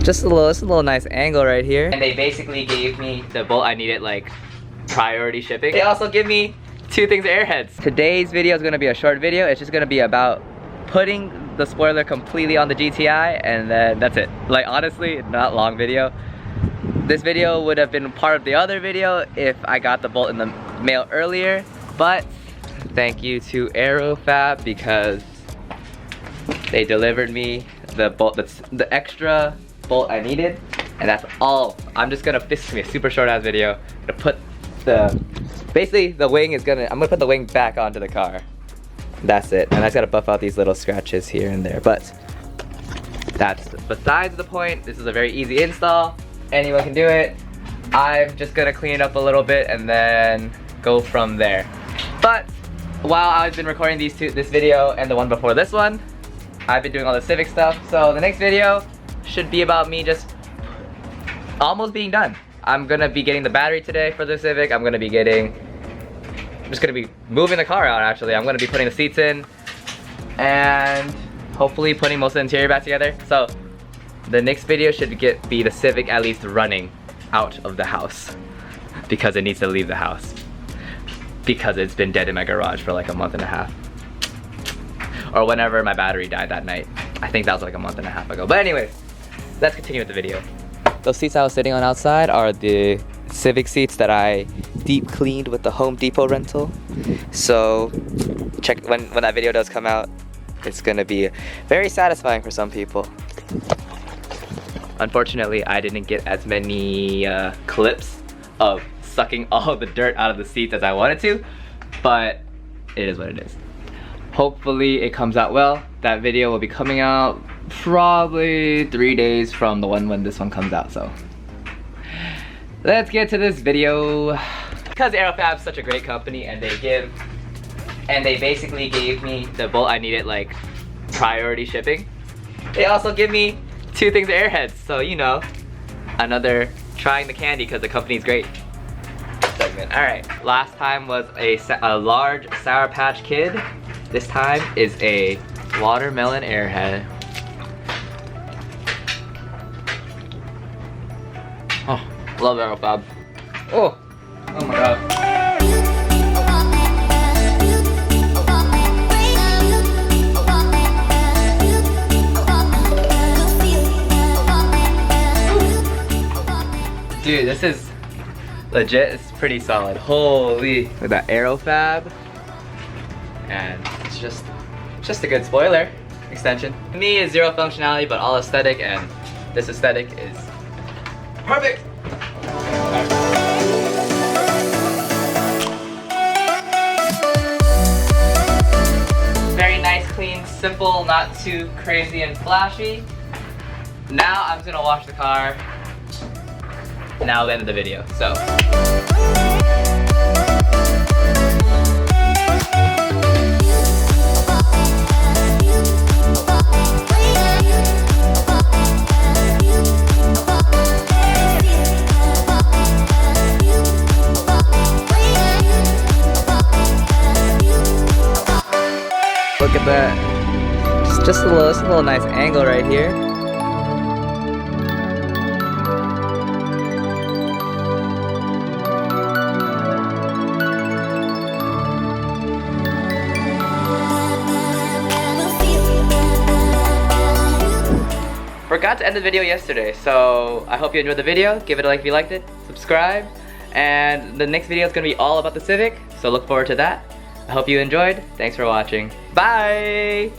Just a little nice angle right here. And they basically gave me the bolt I needed, like priority shipping. They also give me 2 things of airheads. Today's video is gonna be a short video. It's just gonna be about putting the spoiler completely on the GTI, and then that's it. Like honestly, not long video. This video would have been part of the other video if I got the bolt in the mail earlier, but thank you to Aerofabb because they delivered me the bolt, the extra bolt I needed, and that's all. I'm just gonna, this is gonna be a super short ass video. I'm gonna put basically the wing is I'm gonna put the wing back onto the car. That's it, and I just gotta buff out these little scratches here and there, but that's besides the point. This is a very easy install. Anyone can do it. I'm just gonna clean it up a little bit and then go from there. But while I've been recording this video and the one before this one, I've been doing all the Civic stuff. So the next video should be about me just almost being done. I'm gonna be getting the battery today for the Civic. I'm just gonna be moving the car out actually. I'm gonna be putting the seats in and hopefully putting most of the interior back together. So the next video should be the Civic at least running out of the house because it needs to leave the house because it's been dead in my garage for like a month and a half. Or whenever my battery died that night. I think that was like a month and a half ago. But anyways, let's continue with the video. Those seats I was sitting on outside are the Civic seats that I deep cleaned with the Home Depot rental. So check when that video does come out. It's gonna be very satisfying for some people. Unfortunately, I didn't get as many clips of sucking all the dirt out of the seats as I wanted to, but it is what it is. Hopefully it comes out well. That video will be coming out probably 3 days from the one when this one comes out, so. Let's get to this video. Because Aerofabb is such a great company and they basically gave me the bolt I needed, like priority shipping. They also give me 2 things of airheads, so you know, another trying the candy because the company's great segment. Alright, last time was a large Sour Patch Kid. This time is a watermelon airhead. Oh, love Aerofabb. Oh my god. Dude, this is legit. It's pretty solid. Holy, look at that Aerofabb. And it's just a good spoiler extension. To me, it's zero functionality, but all aesthetic, and this aesthetic is perfect. Very nice, clean, simple, not too crazy and flashy. Now I'm just gonna wash the car. Now the end of the video, so. Look at that. Just a little nice angle right here. Forgot to end the video yesterday, so I hope you enjoyed the video. Give it a like if you liked it, subscribe, and the next video is going to be all about the Civic, so look forward to that. I hope you enjoyed. Thanks for watching. Bye!